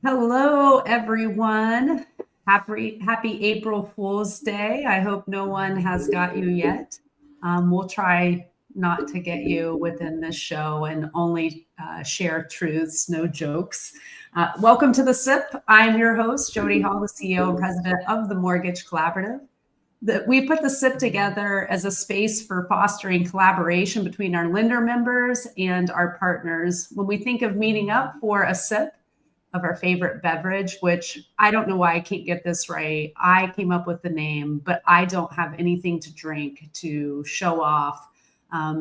Hello, everyone. Happy April Fool's Day. I hope no one has got you yet. We'll try not to get you within this show and only share truths, no jokes. Welcome to the SIP. I'm your host, Jody Hall, the CEO and president of the Mortgage Collaborative. We put the SIP together as a space for fostering collaboration between our lender members and our partners. When we think of meeting up for a SIP, of our favorite beverage, which I don't know why I can't get this right. I came up with the name, but I don't have anything to drink to show off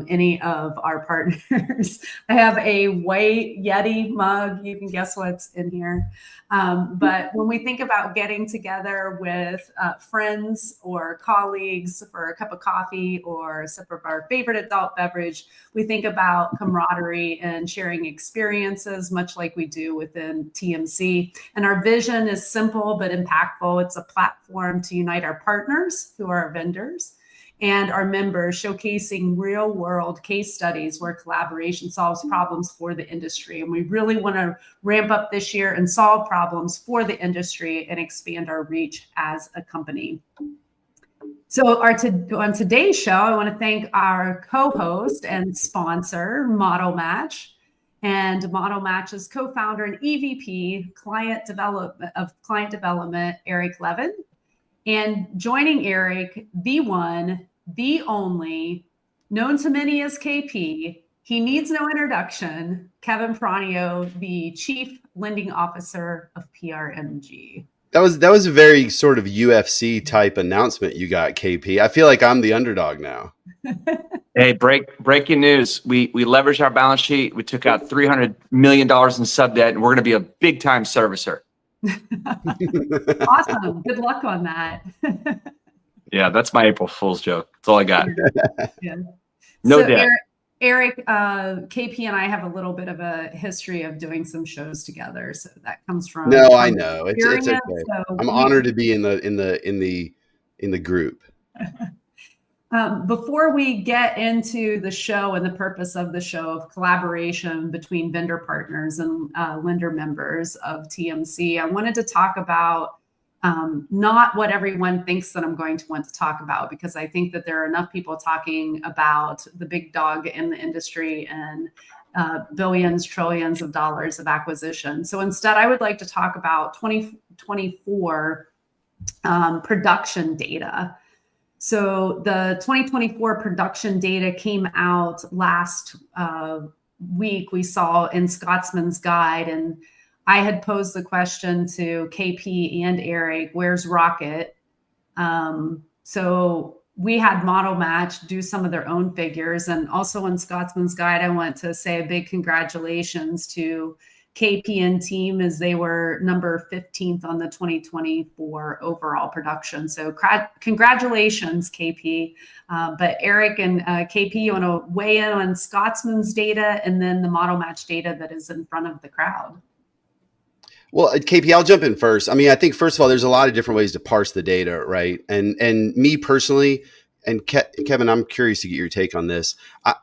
any of our partners. I have a white Yeti mug. You can guess what's in here. But when we think about getting together with friends or colleagues for a cup of coffee or a sip of our favorite adult beverage, we think about camaraderie and sharing experiences, much like we do within TMC. And our vision is simple but impactful. It's a platform to unite our partners, who are our vendors, and our members, showcasing real world case studies where collaboration solves problems for the industry. And we really want to ramp up this year and solve problems for the industry and expand our reach as a company. So on today's show, I want to thank our co-host and sponsor, Model Match. And Model Match's co-founder and EVP client development, Eric Levin. And joining Eric, the one, the only, known to many as KP, he needs no introduction, Kevin Peranio, the Chief Lending Officer of PRMG. That was a very sort of UFC type announcement you got, KP. I feel like I'm the underdog now. Hey, breaking news. We leveraged our balance sheet. We took out $300 million in sub debt, and we're going to be a big time servicer. Awesome. Good luck on that. Yeah, that's my April Fool's joke. That's all I got. Yeah. No so debt. Eric, KP and I have a little bit of a history of doing some shows together. So that comes from I know. It's okay. So I'm honored to be in the group. Before we get into the show and the purpose of the show of collaboration between vendor partners and lender members of TMC, I wanted to talk about not what everyone thinks that I'm going to want to talk about, because I think that there are enough people talking about the big dog in the industry and billions, trillions of dollars of acquisition. So instead, I would like to talk about 2024 production data. So the 2024 production data came out last week. We saw in Scotsman's Guide, and I had posed the question to KP and Eric, where's Rocket? So we had Model Match do some of their own figures. And also in Scotsman's Guide, I want to say a big congratulations to KP and team, as they were number 15th on the 2024 overall production. So congratulations, KP. But Eric and KP, you want to weigh in on Scotsman's data and then the Model Match data that is in front of the crowd? Well, KP, I'll jump in first. I mean, I think, first of all, there's a lot of different ways to parse the data, right? And me personally, and Kevin, I'm curious to get your take on this.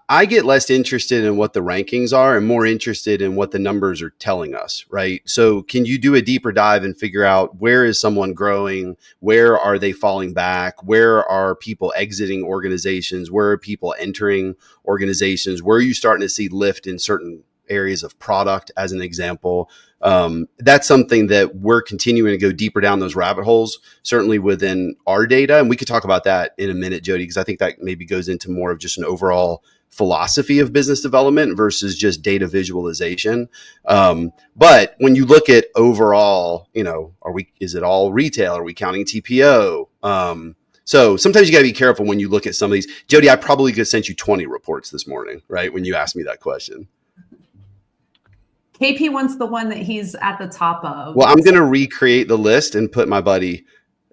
I get less interested in what the rankings are and more interested in what the numbers are telling us, right? So can you do a deeper dive and figure out where is someone growing? Where are they falling back? Where are people exiting organizations? Where are people entering organizations? Where are you starting to see lift in certain areas of product, as an example? That's something that we're continuing to go deeper down those rabbit holes, certainly within our data. And we could talk about that in a minute, Jody, because I think that maybe goes into more of just an overall philosophy of business development versus just data visualization. But when you look at overall, is it all retail? Are we counting TPO? So sometimes you got to be careful when you look at some of these. Jody, I probably could have sent you 20 reports this morning, right? When you asked me that question. KP wants the one that he's at the top of. Well, I'm going to recreate the list and put my buddy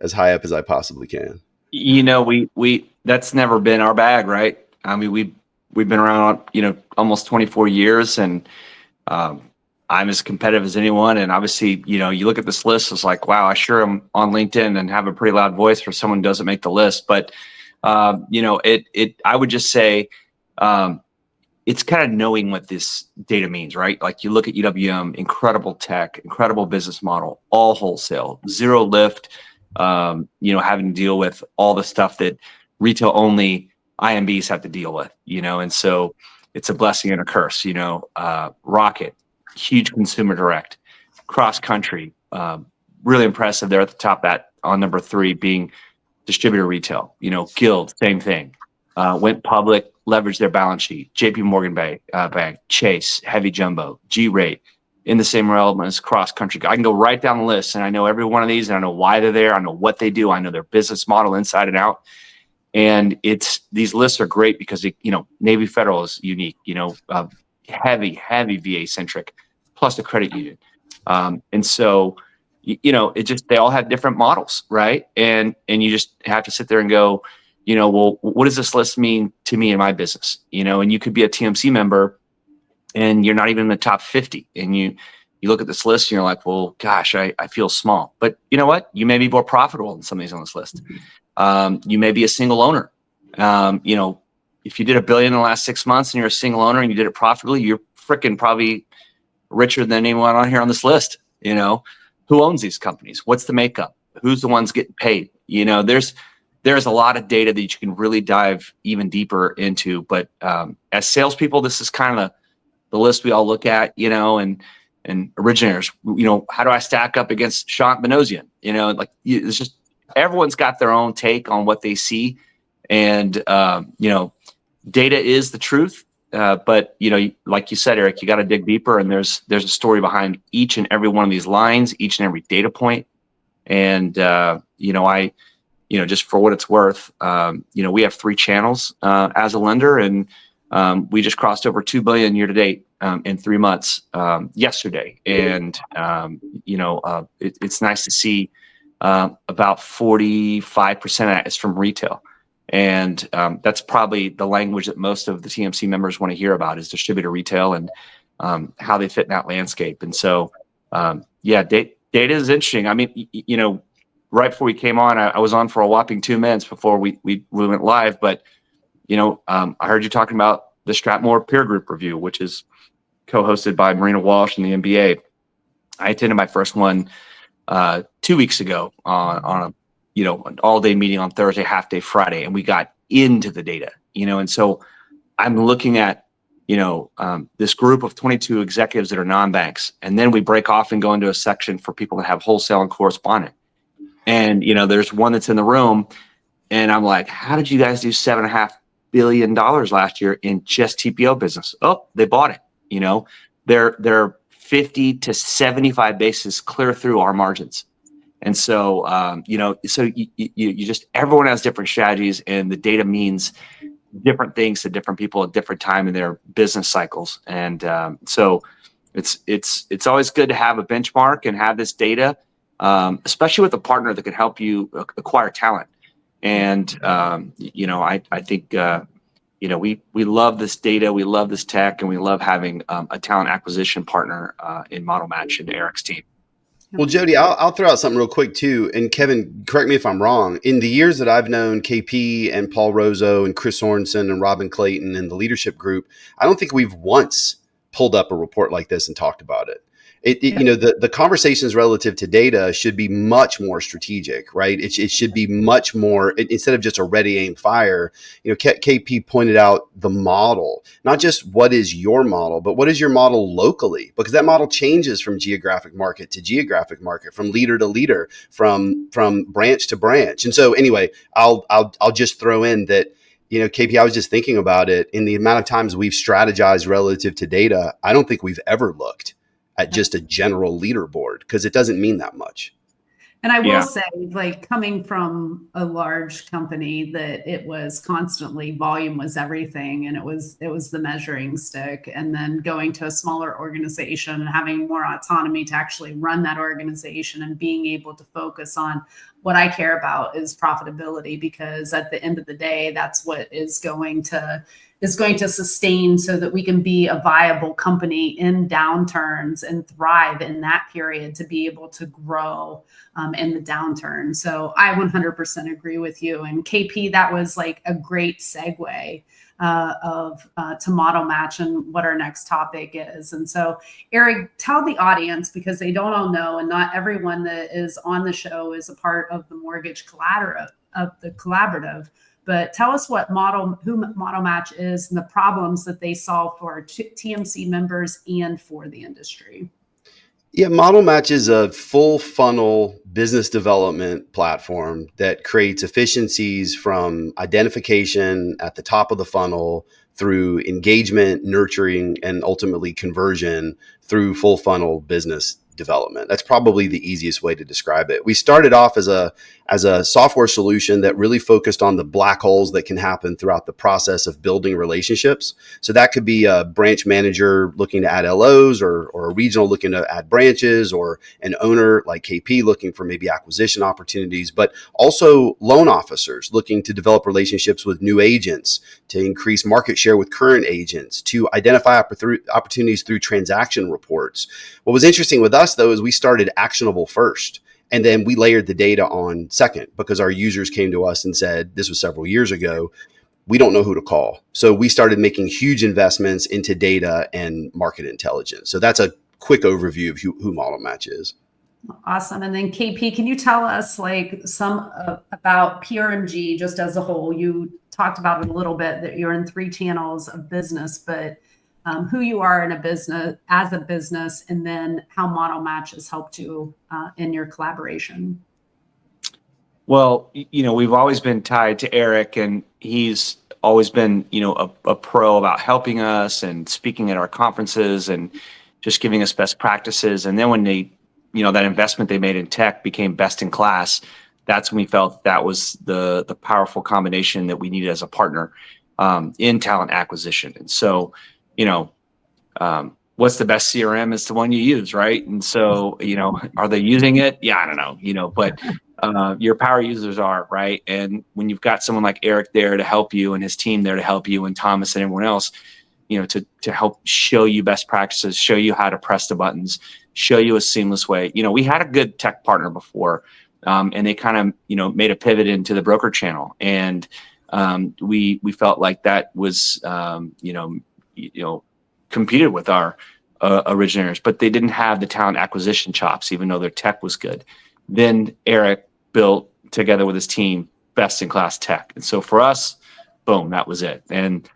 as high up as I possibly can. We that's never been our bag, right? I mean, we've been around, almost 24 years, and I'm as competitive as anyone. And obviously, you look at this list, it's like, wow, I sure am on LinkedIn and have a pretty loud voice for someone who doesn't make the list. But I would just say, it's kind of knowing what this data means, right? Like you look at UWM, incredible tech, incredible business model, all wholesale, zero lift, having to deal with all the stuff that retail only IMBs have to deal with, and so it's a blessing and a curse, Rocket, huge consumer direct, cross country, really impressive. They're at the top that on number 3 being distributor retail, Guild, same thing. Went public, leveraged their balance sheet. JP Morgan Bank, Chase, Heavy Jumbo, G-Rate, in the same realm as cross country. I can go right down the list, and I know every one of these, and I know why they're there. I know what they do. I know their business model inside and out. And these lists are great because Navy Federal is unique. Heavy VA centric, plus the credit union, and so they all have different models, right? And you just have to sit there and go, well, what does this list mean to me in my business? And you could be a TMC member and you're not even in the top 50. And you look at this list and you're like, well, gosh, I feel small. But you know what? You may be more profitable than some of these on this list. You may be a single owner. If you did $1 billion in the last 6 months and you're a single owner and you did it profitably, you're freaking probably richer than anyone on here on this list. Who owns these companies? What's the makeup? Who's the ones getting paid? There's a lot of data that you can really dive even deeper into. But as salespeople, this is kind of the list we all look at, and originators. How do I stack up against Sean Benosian? It's just everyone's got their own take on what they see, and data is the truth. But like you said, Eric, you got to dig deeper, and there's a story behind each and every one of these lines, each and every data point. And just for what it's worth, we have 3 channels as a lender, and we just crossed over 2 billion year to date in 3 months yesterday. And it's nice to see about 45% of that is from retail. And that's probably the language that most of the TMC members want to hear about, is distributor retail and how they fit in that landscape. And so, data is interesting. I mean, right before we came on, I was on for a whopping 2 minutes before we went live. But, I heard you talking about the Stratmore Peer Group Review, which is co-hosted by Marina Walsh and the NBA. I attended my first one 2 weeks ago on an all-day meeting on Thursday, half-day Friday, and we got into the data, and so I'm looking at, this group of 22 executives that are non-banks, and then we break off and go into a section for people that have wholesale and correspondent. And, there's one that's in the room, and I'm like, how did you guys do $7.5 billion last year in just TPO business? Oh, they bought it. They're 50 to 75 basis clear through our margins. And so, you just, everyone has different strategies, and the data means different things to different people at different time in their business cycles. And so it's always good to have a benchmark and have this data, especially with a partner that can help you acquire talent. And, I think, we love this data, we love this tech, and we love having a talent acquisition partner in Model Match and Eric's team. Well, Jody, I'll throw out something real quick too. And Kevin, correct me if I'm wrong. In the years that I've known KP and Paul Rozo and Chris Sorensen and Robin Clayton and the leadership group, I don't think we've once pulled up a report like this and talked about it. The conversations relative to data should be much more strategic, right? It should be much more, instead of just a ready, aim, fire. KP pointed out the model, not just what is your model, but what is your model locally, because that model changes from geographic market to geographic market, from leader to leader, from branch to branch. And so anyway, I'll just throw in that, KP, I was just thinking about it. In the amount of times we've strategized relative to data, I don't think we've ever looked at just a general leaderboard, because it doesn't mean that much. And I will say, like, coming from a large company, that it was constantly volume was everything, and it was the measuring stick. And then going to a smaller organization and having more autonomy to actually run that organization and being able to focus on what I care about is profitability, because at the end of the day, that's what is going to sustain, so that we can be a viable company in downturns and thrive in that period, to be able to grow in the downturn. So I 100% agree with you. And KP, that was like a great segue to model match and what our next topic is. And so, Eric, tell the audience, because they don't all know, and not everyone that is on the show is a part of the mortgage collaborative. But tell us who Model Match is and the problems that they solve for TMC members and for the industry. Yeah, Model Match is a full funnel business development platform that creates efficiencies from identification at the top of the funnel through engagement, nurturing, and ultimately conversion through full funnel business development. That's probably the easiest way to describe it. We started off as a software solution that really focused on the black holes that can happen throughout the process of building relationships. So that could be a branch manager looking to add LOs, or a regional looking to add branches, or an owner like KP looking for maybe acquisition opportunities, but also loan officers looking to develop relationships with new agents, to increase market share with current agents, to identify opportunities through transaction reports. What was interesting with us, though, is we started actionable first, and then we layered the data on second, because our users came to us and said, this was several years ago, we don't know who to call. So we started making huge investments into data and market intelligence. So that's a quick overview of who Model Match is. Awesome. And then KP, can you tell us some about PRMG just as a whole? You talked about it a little bit, that you're in 3 channels of business, but who you are as a business, and then how Model Match has helped you in your collaboration. Well, we've always been tied to Eric, and he's always been, a pro about helping us and speaking at our conferences and just giving us best practices. And then when that investment they made in tech became best in class, that's when we felt that was the powerful combination that we needed as a partner in talent acquisition. And so, what's the best CRM? It's the one you use, right? And so, are they using it? Yeah, I don't know, but your power users are, right? And when you've got someone like Eric there to help you, and his team there to help you, and Thomas and everyone else, to help show you best practices, show you how to press the buttons, show you a seamless way. We had a good tech partner before, and they kind of, made a pivot into the broker channel. And we felt like that was, competed with our originators, but they didn't have the talent acquisition chops, even though their tech was good. Then Eric built, together with his team, best in class tech. And so for us, boom, that was it. And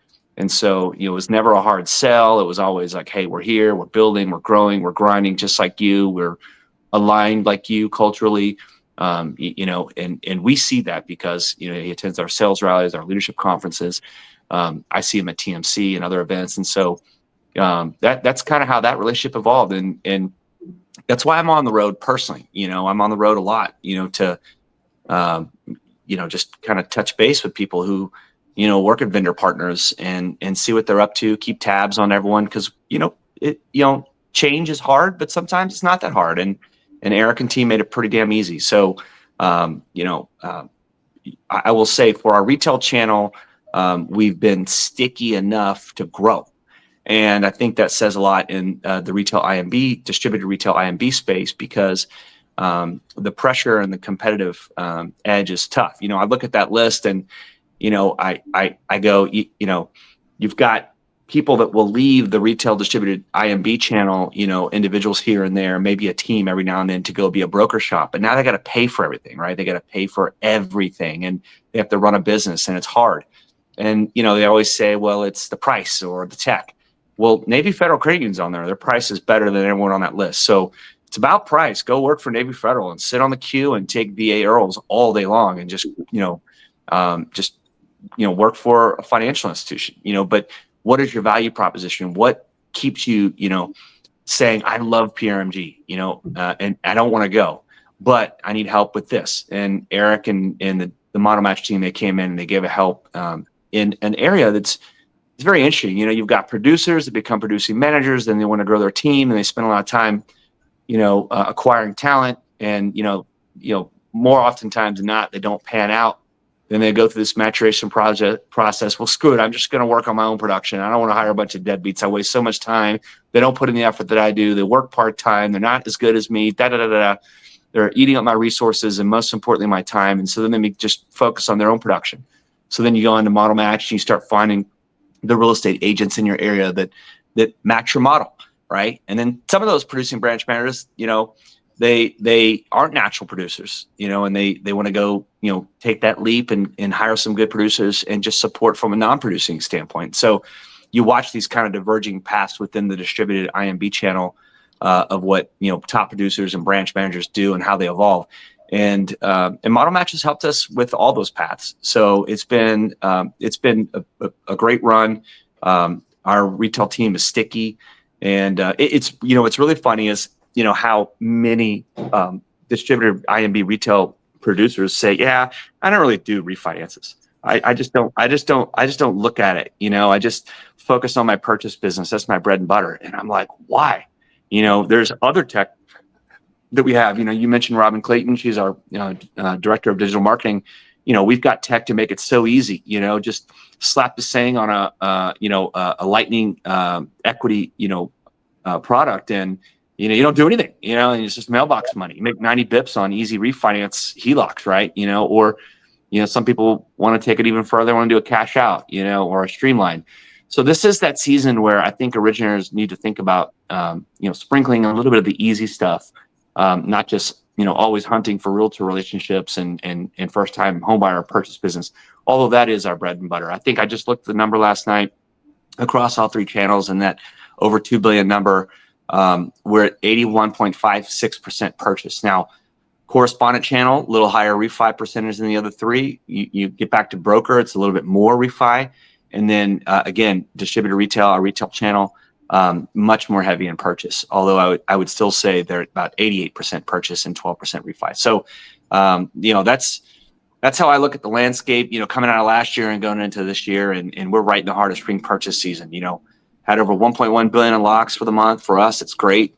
so, it was never a hard sell. It was always like, hey, we're here, we're building, we're growing, we're grinding just like you, we're aligned like you culturally. And we see that because, he attends our sales rallies, our leadership conferences. I see him at TMC and other events. And so that's kind of how that relationship evolved. And that's why I'm on the road personally. I'm on the road a lot, to, just kind of touch base with people who, work at vendor partners and see what they're up to, keep tabs on everyone. Cause change is hard, but sometimes it's not that hard. And Eric and team made it pretty damn easy. So, I will say for our retail channel, we've been sticky enough to grow. And I think that says a lot in the retail IMB, distributed retail IMB space, because the pressure and the competitive edge is tough. I look at that list and, I go, you've got people that will leave the retail distributed IMB channel, individuals here and there, maybe a team every now and then to go be a broker shop. But now they got to pay for everything, right? They got to pay for everything, and they have to run a business, and it's hard. And, they always say, well, it's the price or the tech. Well, Navy Federal Credit Union's on there. Their price is better than everyone on that list. So it's about price. Go work for Navy Federal and sit on the queue and take VA Earls all day long and just work for a financial institution, but what is your value proposition? What keeps you, saying, I love PRMG, and I don't want to go, but I need help with this. And Eric and the Model Match team, they came in and they gave a help in an area it's very interesting. You've got producers that become producing managers, then they want to grow their team, and they spend a lot of time, acquiring talent, and, more oftentimes than not, they don't pan out. Then they go through this maturation process. Well, screw it. I'm just going to work on my own production. I don't want to hire a bunch of deadbeats. I waste so much time. They don't put in the effort that I do. They work part-time. They're not as good as me. They're eating up my resources and, most importantly, my time. And so then they just focus on their own production. So then you go into Model Match and you start finding the real estate agents in your area that match your model, right? And then some of those producing branch managers, they aren't natural producers, and they want to go, take that leap and hire some good producers and just support from a non-producing standpoint. So you watch these kind of diverging paths within the distributed IMB channel of what, top producers and branch managers do and how they evolve. And Model Match has helped us with all those paths. So it's been a great run. Our retail team is sticky, and it's really funny is how many distributor IMB retail producers say, yeah, I don't really do refinances. I just don't look at it. I just focus on my purchase business. That's my bread and butter. And I'm like, why? There's other tech that we have. You mentioned Robin Clayton. She's our director of digital marketing. We've got tech to make it so easy. Just slap the saying on a lightning equity product, and you don't do anything. And it's just mailbox money. You make 90 bips on easy refinance HELOCs, right? Or some people want to take it even further. Want to do a cash out, or a streamline. So this is that season where I think originators need to think about sprinkling a little bit of the easy stuff. Not just, always hunting for realtor relationships and first time homebuyer purchase business. All of that is our bread and butter. I think I just looked at the number last night across all three channels, and that over 2 billion number, we're at 81.56% purchase. Now, correspondent channel, a little higher refi percentage than the other three. You get back to broker, it's a little bit more refi. And then again, distributor retail, our retail channel, much more heavy in purchase. Although I would still say they're about 88% purchase and 12% refi. So, that's how I look at the landscape, coming out of last year and going into this year. And we're right in the heart of spring purchase season. Had over 1.1 billion in locks for the month. For us, it's great.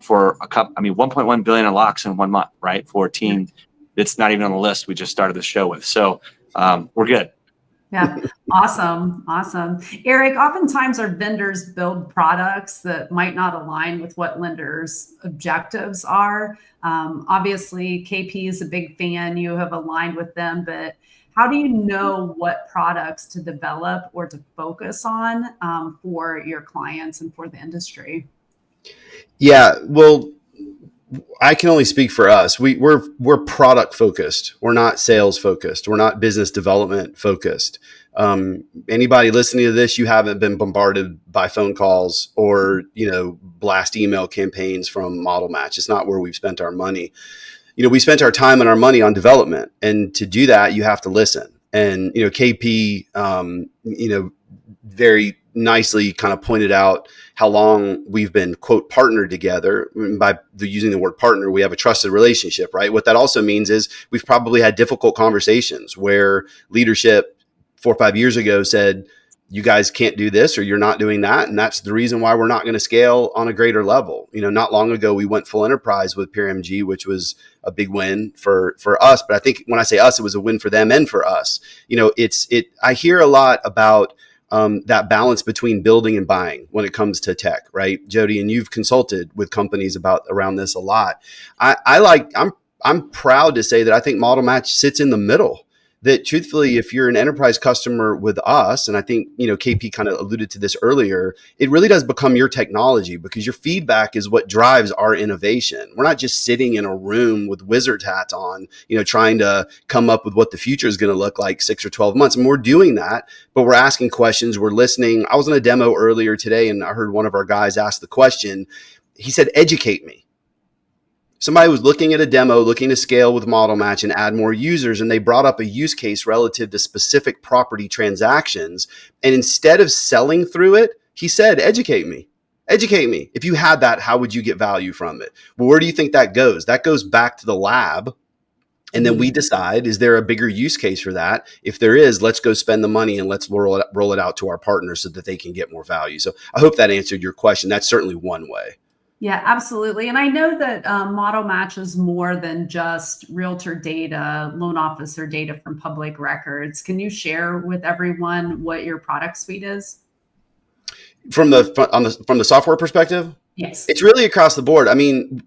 For a couple, 1.1 billion in locks in 1 month, right? For a team that's not even on the list we just started the show with. So we're good. Yeah. Awesome. Eric, oftentimes our vendors build products that might not align with what lenders' objectives are. Obviously, KP is a big fan. You have aligned with them, but how do you know what products to develop or to focus on for your clients and for the industry? Yeah, well, I can only speak for us. We're product focused. We're not sales focused. We're not business development focused. Anybody listening to this, you haven't been bombarded by phone calls or blast email campaigns from Model Match. It's not where we've spent our money. We spent our time and our money on development, and to do that, you have to listen. And KP, very nicely kind of pointed out how long we've been, quote, partnered together. By using the word partner, we have a trusted relationship, right? What that also means is we've probably had difficult conversations where leadership 4 or 5 years ago said, you guys can't do this or you're not doing that. And that's the reason why we're not going to scale on a greater level. Not long ago, we went full enterprise with PeerMG, which was a big win for us. But I think when I say us, it was a win for them and for us. I hear a lot about that balance between building and buying when it comes to tech, right, Jody? And you've consulted with companies around this a lot. I'm proud to say that I think Model Match sits in the middle. That truthfully, if you're an enterprise customer with us, and I think, KP kind of alluded to this earlier, it really does become your technology because your feedback is what drives our innovation. We're not just sitting in a room with wizard hats on, trying to come up with what the future is going to look like 6 or 12 months. And we're doing that, but we're asking questions. We're listening. I was on a demo earlier today and I heard one of our guys ask the question. He said, educate me. Somebody was looking at a demo, looking to scale with Model Match and add more users, and they brought up a use case relative to specific property transactions. And instead of selling through it, he said, educate me. Educate me. If you had that, how would you get value from it? Well, where do you think that goes? That goes back to the lab. And then we decide, is there a bigger use case for that? If there is, let's go spend the money and let's roll it out to our partners so that they can get more value. So I hope that answered your question. That's certainly one way. Yeah, absolutely. And I know that Model Match is more than just realtor data, loan officer data from public records. Can you share with everyone what your product suite is? From the software perspective? Yes. It's really across the board. I mean,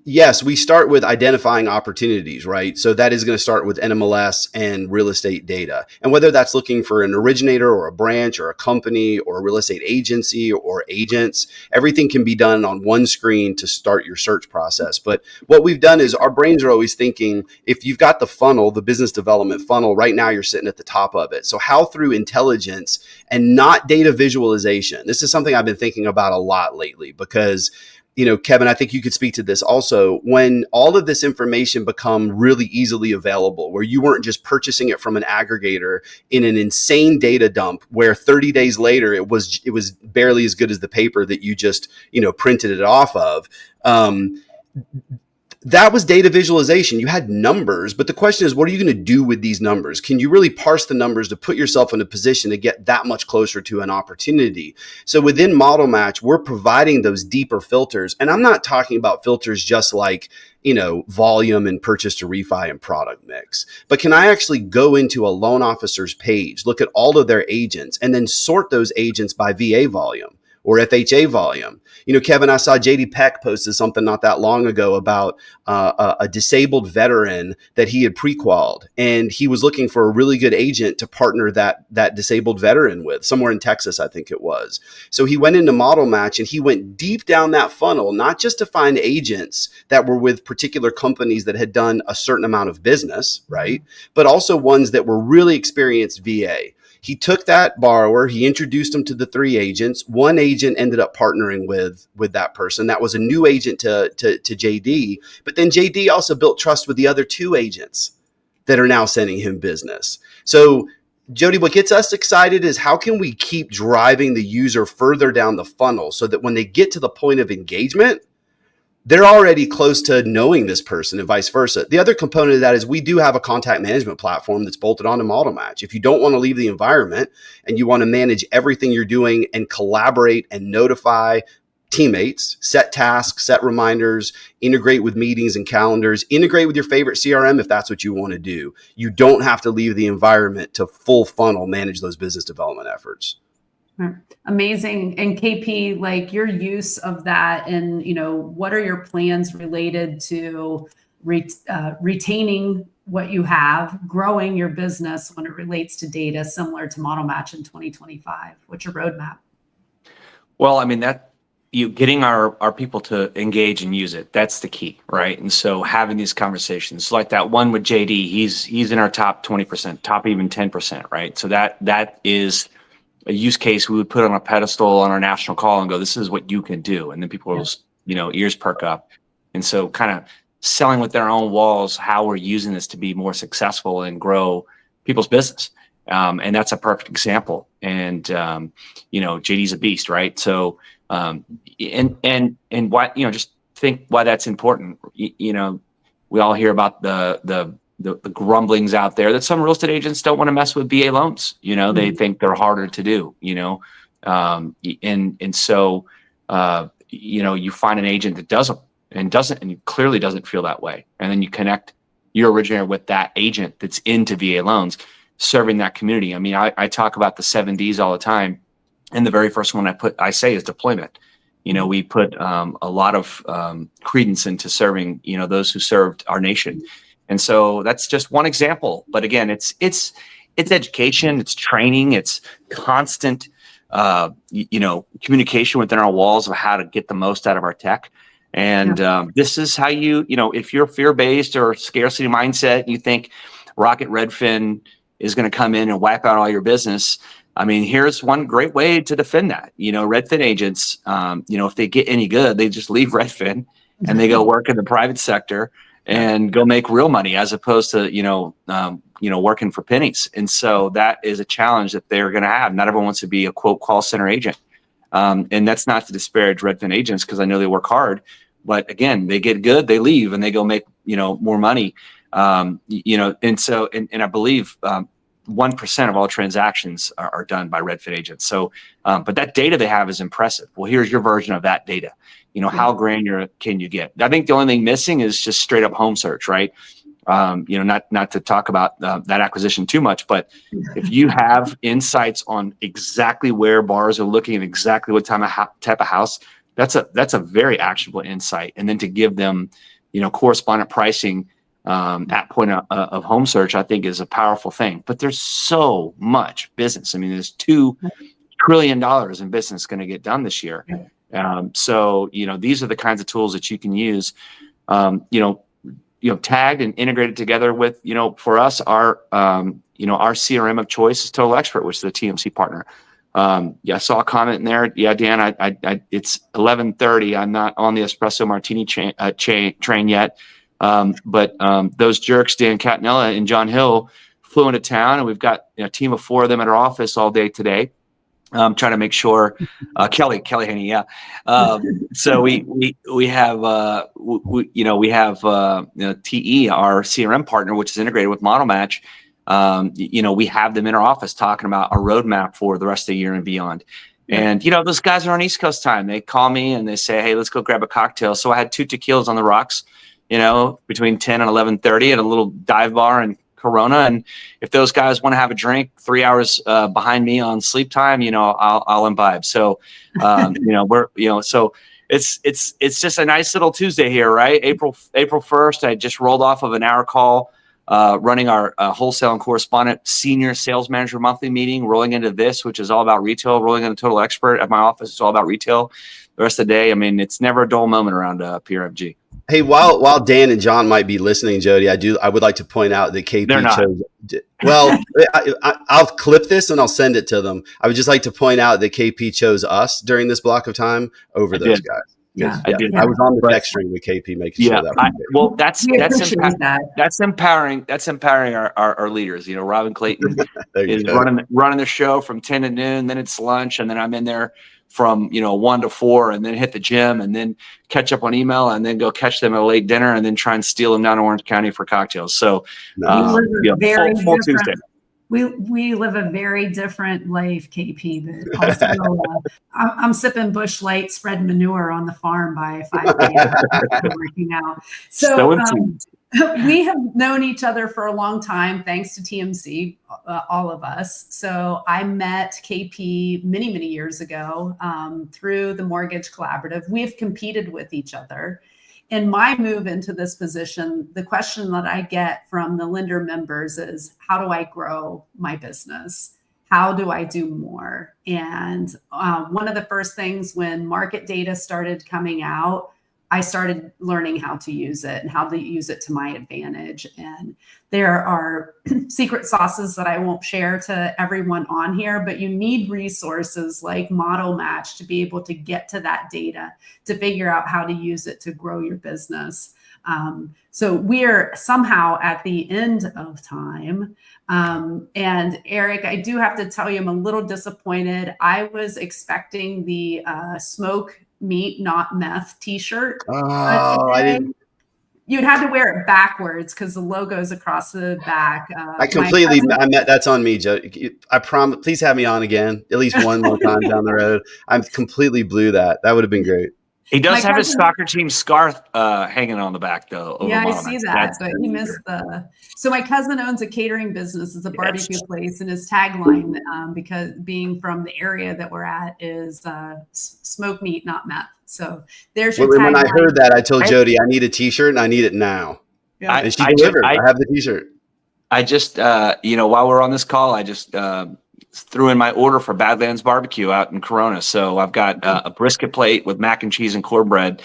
yes, we start with identifying opportunities, right? So that is going to start with NMLS and real estate data. And whether that's looking for an originator or a branch or a company or a real estate agency or agents, everything can be done on one screen to start your search process. But what we've done is our brains are always thinking, if you've got the funnel, the business development funnel, right now you're sitting at the top of it. So how through intelligence and not data visualization? This is something I've been thinking about a lot lately because, you know, Kevin, I think you could speak to this also. When all of this information become really easily available, where you weren't just purchasing it from an aggregator in an insane data dump, where 30 days later it was barely as good as the paper that you just, you know, printed it off of. That was data visualization. You had numbers, but the question is, what are you going to do with these numbers? Can you really parse the numbers to put yourself in a position to get that much closer to an opportunity? So within Model Match, we're providing those deeper filters. And I'm not talking about filters just like, you know, volume and purchase to refi and product mix, but can I actually go into a loan officer's page, look at all of their agents, and then sort those agents by VA volume or FHA volume? You know, Kevin, I saw JD Peck posted something not that long ago about a disabled veteran that he had pre-qualified, and he was looking for a really good agent to partner that disabled veteran with, somewhere in Texas, I think it was. So he went into Model Match and he went deep down that funnel, not just to find agents that were with particular companies that had done a certain amount of business, right? But also ones that were really experienced VA. He took that borrower, he introduced him to the 3 agents. One agent ended up partnering with that person. That was a new agent to JD. But then JD also built trust with the other 2 agents that are now sending him business. So Jody, what gets us excited is how can we keep driving the user further down the funnel so that when they get to the point of engagement, they're already close to knowing this person and vice versa. The other component of that is we do have a contact management platform that's bolted onto Model Match. If you don't want to leave the environment and you want to manage everything you're doing and collaborate and notify teammates, set tasks, set reminders, integrate with meetings and calendars, integrate with your favorite CRM if that's what you want to do, you don't have to leave the environment to full funnel manage those business development efforts. Amazing. And KP, like your use of that, and you know, what are your plans related to retaining what you have, growing your business when it relates to data similar to Model Match in 2025? What's your roadmap? Well, I mean, that you getting our people to engage and use it, that's the key, right? And so having these conversations like that one with JD, he's in our top 20%, top even 10%, right? So that is a use case we would put on a pedestal on our national call and go, this is what you can do. And then people will, you know, ears perk up. And so kind of selling with their own walls, how we're using this to be more successful and grow people's business. And that's a perfect example. And, you know, JD's a beast, right? So, and why, you know, just think why that's important. You know, we all hear about the grumblings out there that some real estate agents don't want to mess with VA loans. You know, they think they're harder to do, you know, and so, you know, you find an agent that doesn't and clearly doesn't feel that way. And then you connect your originator with that agent that's into VA loans, serving that community. I mean, I talk about the 7 Ds all the time. And the very first one I say is deployment. You know, we put a lot of credence into serving, you know, those who served our nation. And so that's just one example. But again, it's education, it's training, it's constant, you know, communication within our walls of how to get the most out of our tech. And this is how you know, if you're fear-based or scarcity mindset, you think Rocket Redfin is going to come in and wipe out all your business. I mean, here's one great way to defend that. You know, Redfin agents, you know, if they get any good, they just leave Redfin and they go work in the private sector and go make real money as opposed to, you know, working for pennies. And so that is a challenge that they're going to have. Not everyone wants to be a quote call center agent. And that's not to disparage Redfin agents because I know they work hard. But again, they get good, they leave and they go make, you know, more money. You know, and so, and I believe 1% of all transactions are done by Redfin agents. So, but that data they have is impressive. Well, here's your version of that data. You know, how granular can you get? I think the only thing missing is just straight up home search, right? You know, not to talk about that acquisition too much, but if you have insights on exactly where buyers are looking and exactly what type of house, That's a very actionable insight. And then to give them, correspondent pricing at point of home search, I think is a powerful thing. But there's so much business. I mean, there's $2 trillion in business going to get done this year. So, these are the kinds of tools that you can use, tagged and integrated together with, for us, our CRM of choice is Total Expert, which is a TMC partner. I saw a comment in there. Yeah, Dan, it's 11:30. I'm not on the espresso martini train yet. But those jerks, Dan Catanella and John Hill, flew into town, and we've got a team of 4 of them at our office all day today. Trying to make sure Kelly Haney, yeah. So we have TE, our CRM partner, which is integrated with Model Match. We have them in our office talking about our roadmap for the rest of the year and beyond. And those guys are on East Coast time. They call me and they say, "Hey, let's go grab a cocktail." So I had 2 tequilas on the rocks, between 10 and 11:30 at a little dive bar in Corona. And if those guys want to have a drink 3 hours behind me on sleep time, I'll imbibe. So, so it's just a nice little Tuesday here, right? April 1st, I just rolled off of an hour call, running our wholesale and correspondent senior sales manager monthly meeting, rolling into this, which is all about retail, rolling into Total Expert at my office. It's all about retail the rest of the day. I mean, it's never a dull moment around PRFG. Hey, while Dan and John might be listening, Jody, I would like to point out that KP chose. Well, I'll clip this and I'll send it to them. I would just like to point out that KP chose us during this block of time over those guys. Yeah, I did. I was on the text string with KP making sure that. That's empowering. That's empowering our leaders. Robin Clayton is running the show from 10 to noon. Then it's lunch, and then I'm in there from 1 to 4, and then hit the gym, and then catch up on email, and then go catch them at a late dinner, and then try and steal them down to Orange County for cocktails. So, full Tuesday. We live a very different life, KP. But also, I'm sipping Busch Light, spreading manure on the farm by 5 p.m. working out. So we have known each other for a long time, thanks to TMC, all of us. So I met KP many, many years ago through the Mortgage Collaborative. We have competed with each other. In my move into this position, the question that I get from the lender members is, how do I grow my business? How do I do more? And one of the first things when market data started coming out, I started learning how to use it and how to use it to my advantage. And there are secret sauces that I won't share to everyone on here, but you need resources like Model Match to be able to get to that data, to figure out how to use it to grow your business. So we're somehow at the end of time. And Eric, I do have to tell you, I'm a little disappointed. I was expecting the smoke meat, not meth t-shirt. Oh, I didn't. You'd have to wear it backwards because the logo's across the back. That's on me, Joe. I promise. Please have me on again, at least one more time down the road. I completely blew that. That would have been great. He does have his soccer team scarf hanging on the back, though. Yeah, I see that, but he missed the. So my cousin owns a catering business. It's a barbecue place, and his tagline, because being from the area that we're at, is "Smoke meat, not meth." So there's your tagline. When I heard that, I told Jody I need a T-shirt and I need it now. Yeah. And she delivered. I have the T-shirt. I just, while we're on this call, I just threw in my order for Badlands Barbecue out in Corona. So I've got a brisket plate with mac and cheese and cornbread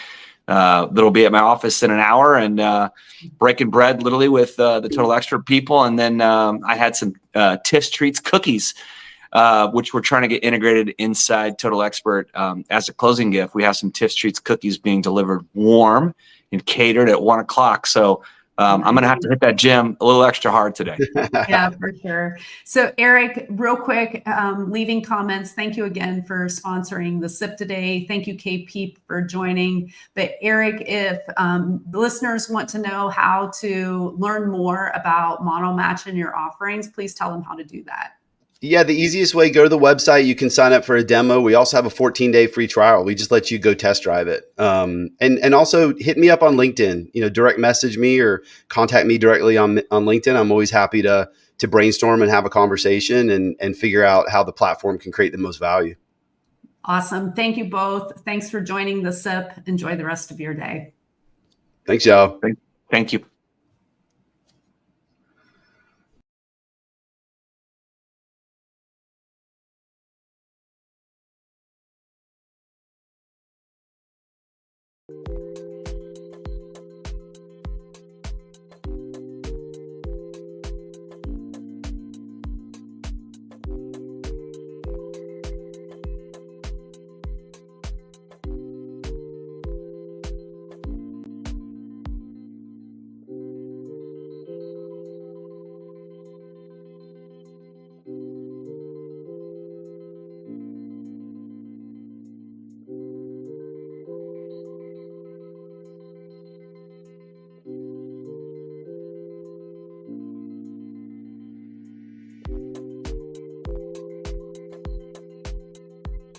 that'll be at my office in an hour, and breaking bread literally with the Total Expert people. And then I had some Tiff's Treats cookies, which we're trying to get integrated inside Total Expert as a closing gift. We have some Tiff's Treats cookies being delivered warm and catered at 1 o'clock. So I'm going to have to hit that gym a little extra hard today. Yeah, for sure. So Eric, real quick, leaving comments. Thank you again for sponsoring the SIP today. Thank you, KP, for joining. But Eric, if the listeners want to know how to learn more about Model Match and your offerings, please tell them how to do that. Yeah, the easiest way, go to the website. You can sign up for a demo. We also have a 14-day free trial. We just let you go test drive it. And also hit me up on LinkedIn, direct message me or contact me directly on LinkedIn. I'm always happy to brainstorm and have a conversation and figure out how the platform can create the most value. Awesome. Thank you both. Thanks for joining the SIP. Enjoy the rest of your day. Thanks, y'all. Thank you.